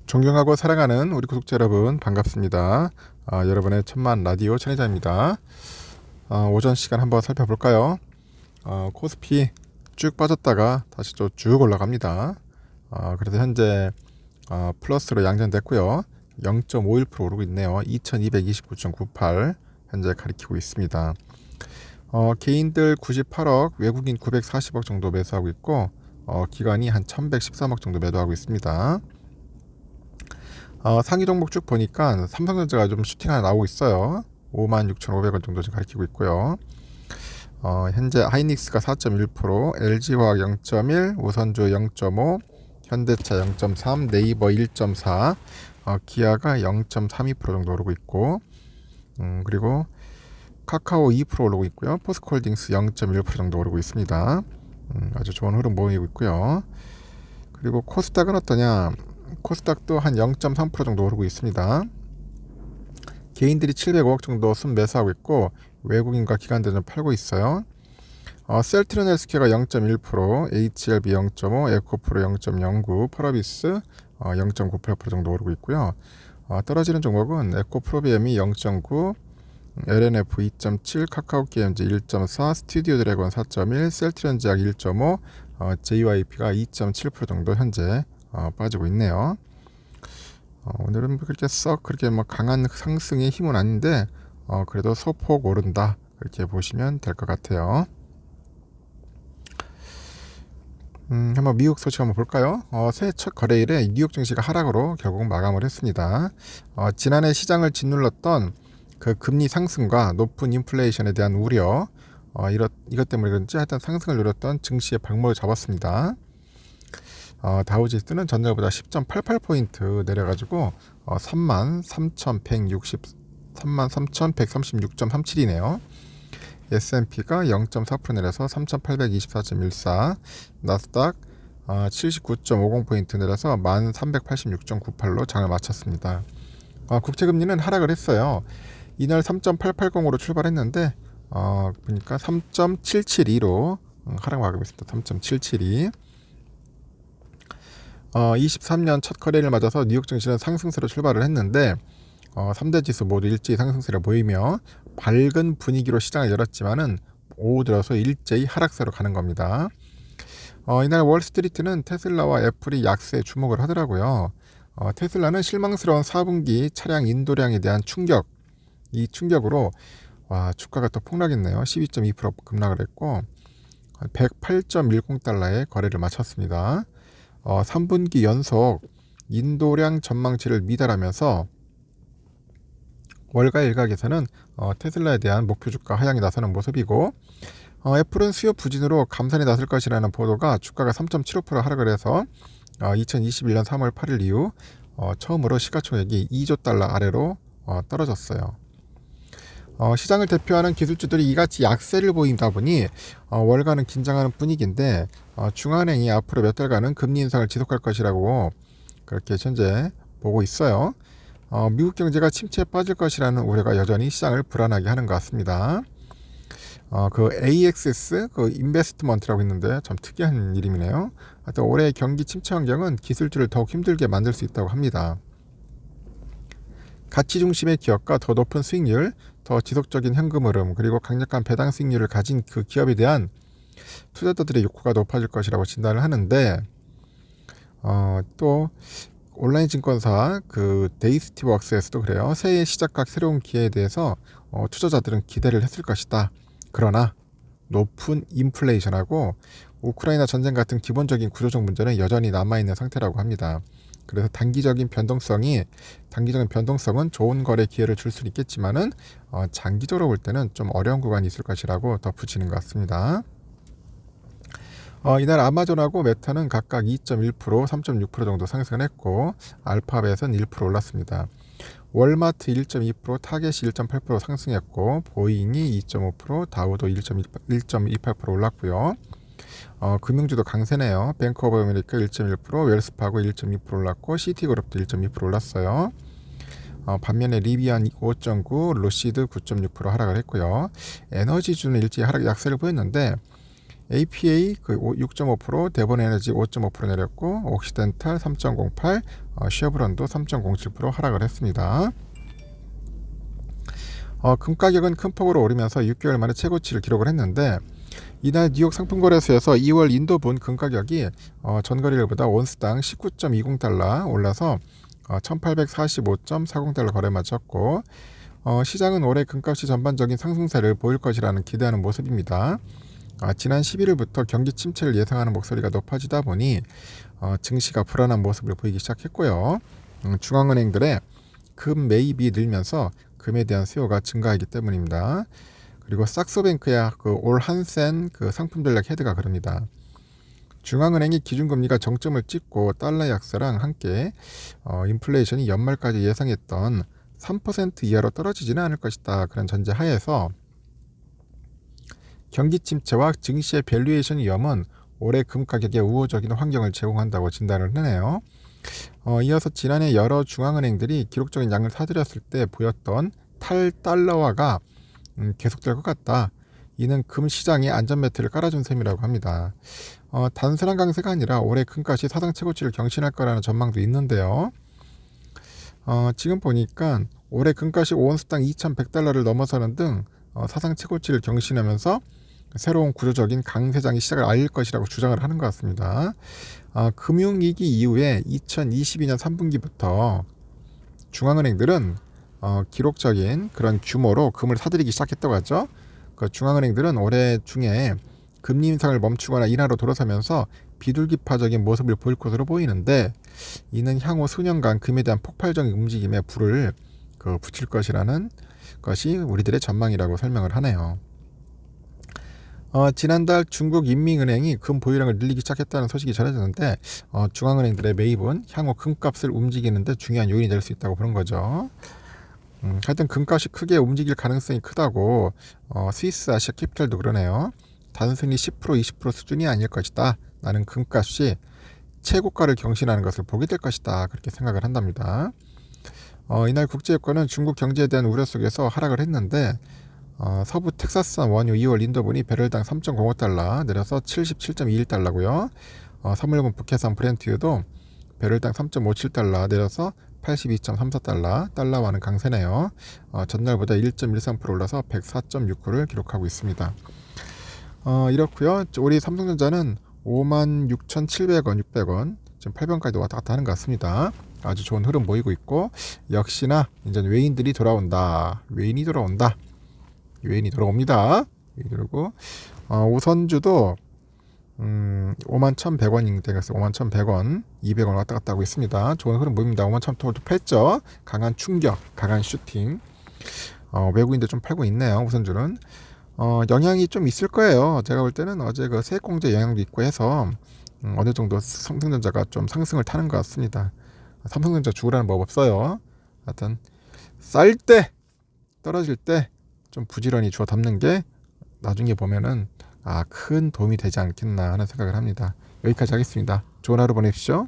존경하고 사랑하는 우리 구독자 여러분 반갑습니다. 여러분의 천만 라디오 천혜자입니다. 오전 시간 한번 살펴볼까요? 코스피 쭉 빠졌다가 다시 또 쭉 올라갑니다. 그래서 현재 플러스로 양전됐고요. 0.51% 오르고 있네요. 2229.98 현재 가리키고 있습니다. 개인들 98억, 외국인 940억 정도 매수하고 있고 기관이 한 1113억 정도 매도하고 있습니다. 상위 종목 쭉 보니까 삼성전자가 좀 슈팅 하나 나오고 있어요. 56,500원 정도 지금 가리키고 있고요. 현재 하이닉스가 4.1%, LG화학 0.1, 우선주 0.5, 현대차 0.3, 네이버 1.4, 기아가 0.32% 정도 오르고 있고, 그리고 카카오 2% 오르고 있고요. 포스코홀딩스 0.1% 정도 오르고 있습니다. 아주 좋은 흐름 보이고 있고요. 그리고 코스닥은 어떠냐? 코스닥도 한 0.3% 정도 오르고 있습니다. 개인들이 705억 정도 순 매수하고 있고 외국인과 기관들은 팔고 있어요. 셀트리온 헬스케어가 0.1%, HLB 0.5, 에코프로 0.09, 펄어비스 0.98% 정도 오르고 있고요. 떨어지는 종목은 에코프로비엠이 0.9, LNF 2.7, 카카오게임즈 1.4, 스튜디오 드래곤 4.1, 셀트리온 제약 1.5, JYP가 2.7% 정도 현재 빠지고 있네요. 오늘은 그렇게 강한 상승의 힘은 아닌데 그래도 소폭 오른다 그렇게 보시면 될 것 같아요. 한번 미국 소식 한번 볼까요? 새해 첫 거래일에 뉴욕 증시가 하락으로 결국 마감을 했습니다. 지난해 시장을 짓눌렀던 그 금리 상승과 높은 인플레이션에 대한 우려 이것 때문에 그런지 하여튼 상승을 노렸던 증시의 발목을 잡았습니다. 다우지수는 전날보다 10.88포인트 내려가지고 33,136.37이네요. S&P가 0.4% 내려서 3,824.14, 나스닥 79.50포인트 내려서 1,386.98로 장을 마쳤습니다. 국채금리는 하락을 했어요. 이날 3.880으로 출발했는데 보니까 3.772로 하락 마감했습니다. 3.772. 23년 첫 거래를 맞아서 뉴욕 증시는 상승세로 출발을 했는데 3대 지수 모두 일제히 상승세를 보이며 밝은 분위기로 시장을 열었지만은 오후 들어서 일제히 하락세로 가는 겁니다. 이날 월스트리트는 테슬라와 애플이 약세에 주목을 하더라고요. 테슬라는 실망스러운 4분기 차량 인도량에 대한 이 충격으로 주가가 또 폭락했네요. 12.2% 급락을 했고 108.10달러에 거래를 마쳤습니다. 3분기 연속 인도량 전망치를 미달하면서 월가 일각에서는 테슬라에 대한 목표 주가 하향이 나서는 모습이고 애플은 수요 부진으로 감산에 나설 것이라는 보도가 주가가 3.75% 하락을 해서 2021년 3월 8일 이후 처음으로 시가총액이 2조 달러 아래로 떨어졌어요. 시장을 대표하는 기술주들이 이같이 약세를 보이다 보니 월가는 긴장하는 분위기인데 중앙은행이 앞으로 몇 달간은 금리 인상을 지속할 것이라고 그렇게 현재 보고 있어요. 미국 경제가 침체에 빠질 것이라는 우려가 여전히 시장을 불안하게 하는 것 같습니다. 그 AXS 그 인베스트먼트라고 있는데 참 특이한 이름이네요. 하여튼 올해 경기 침체 환경은 기술주를 더욱 힘들게 만들 수 있다고 합니다. 가치 중심의 기업과 더 높은 수익률, 더 지속적인 현금 흐름, 그리고 강력한 배당 수익률을 가진 그 기업에 대한 투자자들의 욕구가 높아질 것이라고 진단을 하는데 또 온라인 증권사 그 데이스티웍스에서도 그래요. 새해 시작각 새로운 기회에 대해서 투자자들은 기대를 했을 것이다. 그러나 높은 인플레이션하고 우크라이나 전쟁 같은 기본적인 구조적 문제는 여전히 남아있는 상태라고 합니다. 그래서 단기적인 변동성은 좋은 거래 기회를 줄 수는 있겠지만은 장기적으로 볼 때는 좀 어려운 구간이 있을 것이라고 덧붙이는 것 같습니다. 이날 아마존하고 메타는 각각 2.1%, 3.6% 정도 상승을 했고 알파벳은 1% 올랐습니다. 월마트 1.2%, 타겟이 1.8% 상승했고 보잉이 2.5%, 다우도 1.28% 올랐고요. 금융주도 강세네요. 뱅크 오브 아메리카 1.1%, 웰스파고 1.2% 올랐고 시티그룹도 1.2% 올랐어요. 반면에 리비안 5.9, 루시드 9.6% 하락을 했고요. 에너지주는 일제히 하락 약세를 보였는데 APA 그 6.5%, 대본에너지 5.5% 내렸고 옥시덴탈 3.08, 쉐브론도 3.07% 하락을 했습니다. 금 가격은 큰 폭으로 오르면서 6개월 만에 최고치를 기록을 했는데 이날 뉴욕 상품거래소에서 2월 인도분 금 가격이 전거래일보다 온스당 19.20달러 올라서 1845.40달러 거래 마쳤고 시장은 올해 금값이 전반적인 상승세를 보일 것이라는 기대하는 모습입니다. 지난 11일부터 경기 침체를 예상하는 목소리가 높아지다 보니 증시가 불안한 모습을 보이기 시작했고요. 중앙은행들의 금 매입이 늘면서 금에 대한 수요가 증가하기 때문입니다. 그리고 삭소뱅크야 그 올 한센 그 상품 전략 헤드가 그럽니다. 중앙은행이 기준금리가 정점을 찍고 달러 약세랑 함께 인플레이션이 연말까지 예상했던 3% 이하로 떨어지지는 않을 것이다. 그런 전제 하에서 경기 침체와 증시의 밸류에이션 위험은 올해 금 가격에 우호적인 환경을 제공한다고 진단을 하네요. 이어서 지난해 여러 중앙은행들이 기록적인 양을 사들였을 때 보였던 탈달러화가 계속될 것 같다. 이는 금 시장에 안전매트를 깔아준 셈이라고 합니다. 단순한 강세가 아니라 올해 금값이 사상 최고치를 경신할 거라는 전망도 있는데요. 지금 보니까 올해 금값이 온스당 2,100달러를 넘어서는 등 사상 최고치를 경신하면서 새로운 구조적인 강세장이 시작을 알릴 것이라고 주장을 하는 것 같습니다. 금융위기 이후에 2022년 3분기부터 중앙은행들은 기록적인 그런 규모로 금을 사들이기 시작했다고 하죠. 그 중앙은행들은 올해 중에 금리 인상을 멈추거나 인하로 돌아서면서 비둘기파적인 모습을 보일 것으로 보이는데 이는 향후 수년간 금에 대한 폭발적인 움직임에 불을 붙일 것이라는 것이 우리들의 전망이라고 설명을 하네요. 지난달 중국 인민은행이 금 보유량을 늘리기 시작했다는 소식이 전해졌는데 중앙은행들의 매입은 향후 금값을 움직이는 데 중요한 요인이 될 수 있다고 보는 거죠. 하여튼 금값이 크게 움직일 가능성이 크다고 스위스 아시아 캐피탈도 그러네요. 단순히 10% 20% 수준이 아닐 것이다. 나는 금값이 최고가를 경신하는 것을 보게 될 것이다. 그렇게 생각을 한답니다. 이날 국제유가는 중국 경제에 대한 우려 속에서 하락을 했는데 서부 텍사스산 원유 2월 인도분이 배럴당 3.05달러 내려서 77.21달러고요. 3월분 북해산 브렌트유도 배럴당 3.57달러 내려서 82.34달러, 달러와는 강세네요. 전날보다 1.13% 올라서 104.69를 기록하고 있습니다. 이렇고요. 우리 삼성전자는 56,700원, 600원, 지금 8번까지 왔다 갔다 하는 것 같습니다. 아주 좋은 흐름 보이고 있고 역시나 이제 외인들이 돌아온다. 외인이 돌아옵니다. 그리고 우선주도 51,100원이 되겠어요. 51,100원, 200원 왔다 갔다 하고 있습니다. 좋은 흐름 보입니다. 51,100원도 뺐죠. 강한 충격, 강한 슈팅. 외국인들 좀 팔고 있네요. 우선주는. 영향이 좀 있을 거예요. 제가 볼 때는 어제 그 세액공제 영향도 있고 해서 어느 정도 삼성전자가 좀 상승을 타는 것 같습니다. 삼성전자 죽으라는 법 없어요. 하여튼 쌀 때, 떨어질 때 좀 부지런히 주워 담는 게 나중에 보면은 큰 도움이 되지 않겠나 하는 생각을 합니다. 여기까지 하겠습니다. 좋은 하루 보내십시오.